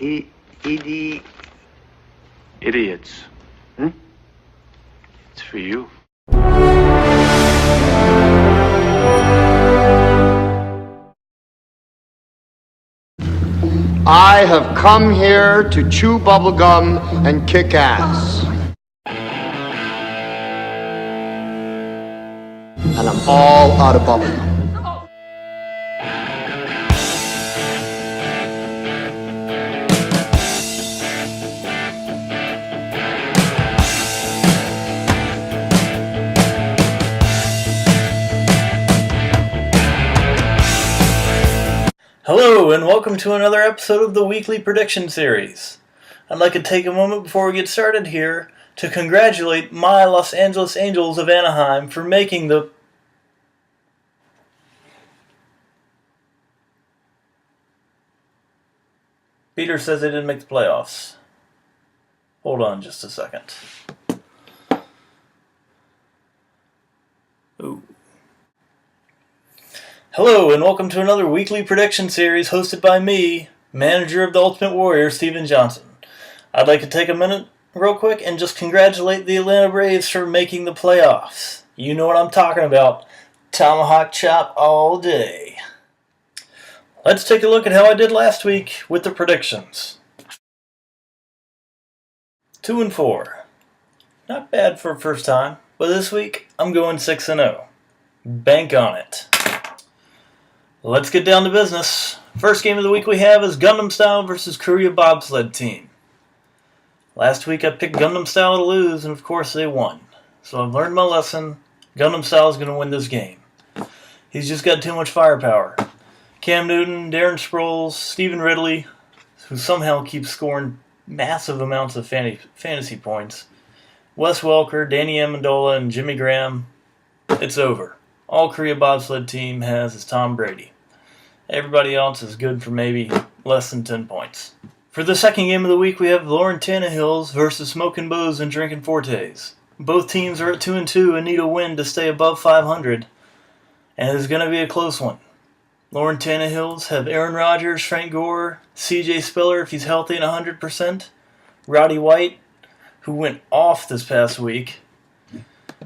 E-D... Idiots. Hmm? It's for you. I have come here to chew bubblegum and kick ass. And I'm all out of bubblegum. Hello, and welcome to another episode of the Weekly Prediction Series. I'd like to take a moment before we get started here to congratulate my Los Angeles Angels of Anaheim for making the... Peter says they didn't make the playoffs. Hold on just a second. Ooh. Hello, and welcome to another weekly prediction series hosted by me, manager of the Ultimate Warrior, Steven Johnson. I'd like to take a minute real quick and just congratulate the Atlanta Braves for making the playoffs. You know what I'm talking about. Tomahawk chop all day. Let's take a look at how I did last week with the predictions. 2-4. Not bad for a first time, but this week I'm going 6-0. Bank on it. Let's get down to business. First game of the week we have is Gundam Style versus Korea Bobsled Team. Last week I picked Gundam Style to lose, and of course they won. So I've learned my lesson. Gundam Style is going to win this game. He's just got too much firepower. Cam Newton, Darren Sproles, Stephen Ridley, who somehow keeps scoring massive amounts of fantasy points. Wes Welker, Danny Amendola, and Jimmy Graham. It's over. All Korea Bobsled Team has is Tom Brady. Everybody else is good for maybe less than 10 points. For the second game of the week, we have Lauren Tannehills versus Smokin' Bows and Drinkin' Fortes. Both teams are at 2-2 and need a win to stay above 500, and it is going to be a close one. Lauren Tannehills have Aaron Rodgers, Frank Gore, CJ Spiller if he's healthy and 100%, Roddy White, who went off this past week,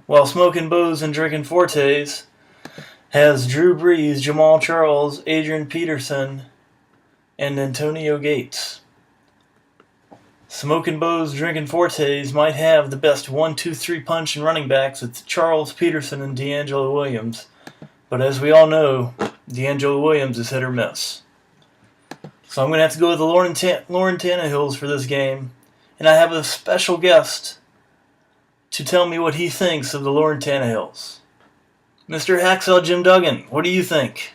while Smokin' Bows and Drinkin' Fortes has Drew Brees, Jamal Charles, Adrian Peterson, and Antonio Gates. Smokin' Bows, Drinkin' Fortes might have the best 1-2-3 punch in running backs with Charles Peterson and D'Angelo Williams, but as we all know, D'Angelo Williams is hit or miss. So I'm going to have to go with the Lauren Tannehills for this game, and I have a special guest to tell me what he thinks of the Lauren Tannehills. Mr. Hacksaw Jim Duggan, what do you think?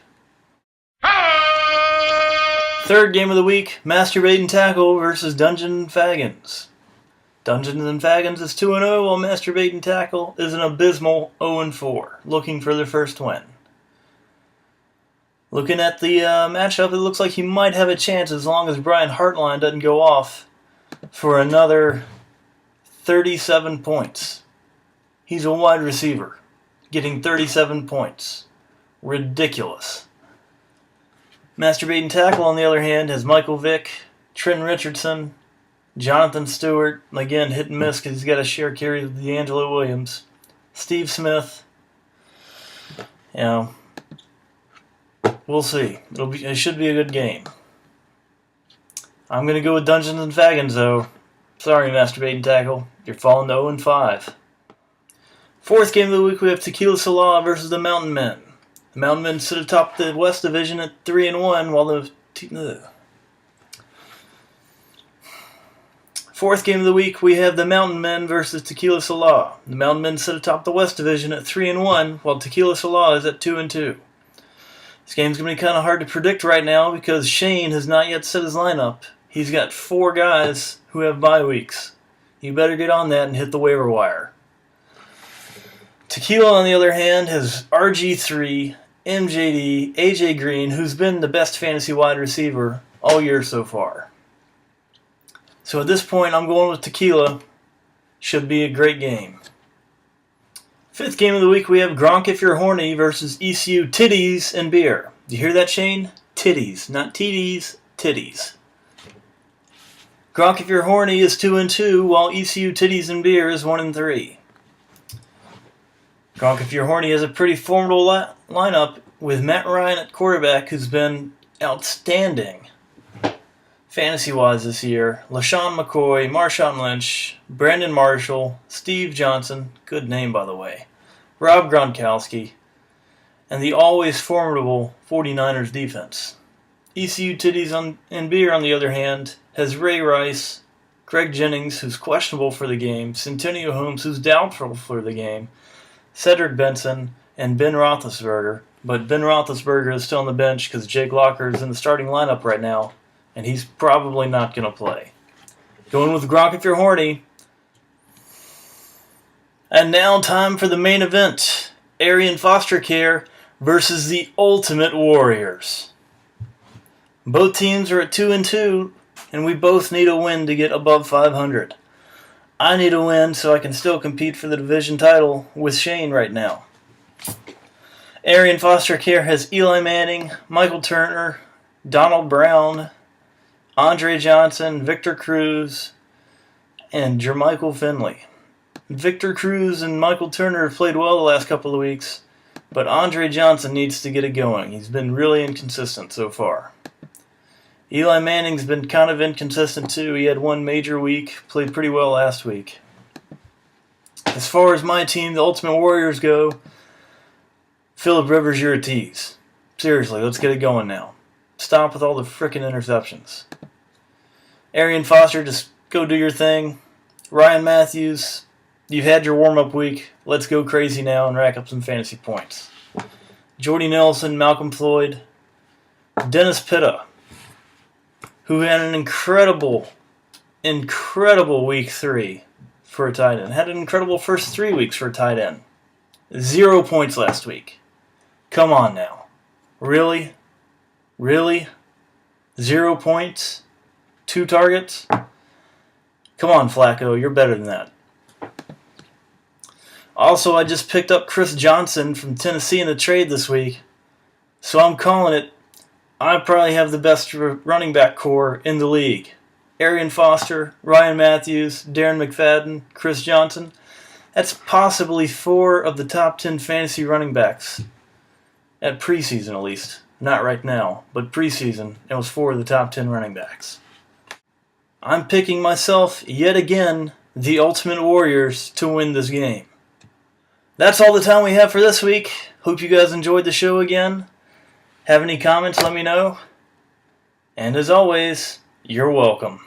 Third game of the week, Masturbating Tackle versus Dungeons & Fagans. Dungeons & Fagans is 2-0, while Masturbating Tackle is an abysmal 0-4, looking for their first win. Looking at the matchup, it looks like he might have a chance as long as Brian Hartline doesn't go off for another 37 points. He's a wide receiver, getting 37 points. Ridiculous. Masturbating Tackle, on the other hand, has Michael Vick, Trent Richardson, Jonathan Stewart, again hit and miss because he's got a share carry with D'Angelo Williams, Steve Smith. You know, we'll see. It should be a good game. I'm going to go with Dungeons & Fagans, though. Sorry, Masturbating Tackle. You're falling to 0-5. Fourth game of the week, we have Tequila Salah versus the Mountain Men. The Mountain Men sit atop the West Division at 3-1, while the... Fourth game of the week, we have the Mountain Men versus Tequila Salah. The Mountain Men sit atop the West Division at 3-1, while Tequila Salah is at 2-2. This game's going to be kind of hard to predict right now because Shane has not yet set his lineup. He's got 4 guys who have bye weeks. You better get on that and hit the waiver wire. Tequila, on the other hand, has RG3, MJD, AJ Green, who's been the best fantasy wide receiver all year so far. So at this point, I'm going with Tequila. Should be a great game. Fifth game of the week, we have Gronk If You're Horny versus ECU Titties and Beer. Do you hear that, Shane? Titties, not TDs, titties. Gronk If You're Horny is 2-2, while ECU Titties and Beer is 1-3. Gronk If You're Horny has a pretty formidable lineup with Matt Ryan at quarterback, who's been outstanding fantasy-wise this year. LaShawn McCoy, Marshawn Lynch, Brandon Marshall, Steve Johnson, good name by the way, Rob Gronkowski, and the always formidable 49ers defense. ECU Titties and Beer, on the other hand, has Ray Rice, Greg Jennings, who's questionable for the game, Centennial Holmes, who's doubtful for the game, Cedric Benson, and Ben Roethlisberger. But Ben Roethlisberger is still on the bench because Jake Locker is in the starting lineup right now, and he's probably not going to play. Going with Gronk If You're Horny. And now time for the main event. Arian Foster Care versus the Ultimate Warriors. Both teams are at 2-2, and we both need a win to get above 500. I need a win so I can still compete for the division title with Shane right now. Arian Foster Care has Eli Manning, Michael Turner, Donald Brown, Andre Johnson, Victor Cruz, and Jermichael Finley. Victor Cruz and Michael Turner have played well the last couple of weeks, but Andre Johnson needs to get it going. He's been really inconsistent so far. Eli Manning's been kind of inconsistent too. He had one major week, played pretty well last week. As far as my team, the Ultimate Warriors, go, Phillip Rivers, you're a tease. Seriously, let's get it going now. Stop with all the frickin' interceptions. Arian Foster, just go do your thing. Ryan Matthews, you've had your warm-up week. Let's go crazy now and rack up some fantasy points. Jordy Nelson, Malcolm Floyd, Dennis Pitta, who had an incredible week 3 for a tight end. Had an incredible first 3 weeks for a tight end. 0 points last week. Come on now. Really? Really? 0 points? 2 targets? Come on, Flacco. You're better than that. Also, I just picked up Chris Johnson from Tennessee in the trade this week. So I'm calling it, I probably have the best running back core in the league. Arian Foster, Ryan Matthews, Darren McFadden, Chris Johnson. That's possibly 4 of the top 10 fantasy running backs. At preseason, at least. Not right now, but preseason, it was 4 of the top 10 running backs. I'm picking myself, yet again, the Ultimate Warriors to win this game. That's all the time we have for this week. Hope you guys enjoyed the show again. Have any comments, let me know. And as always, you're welcome.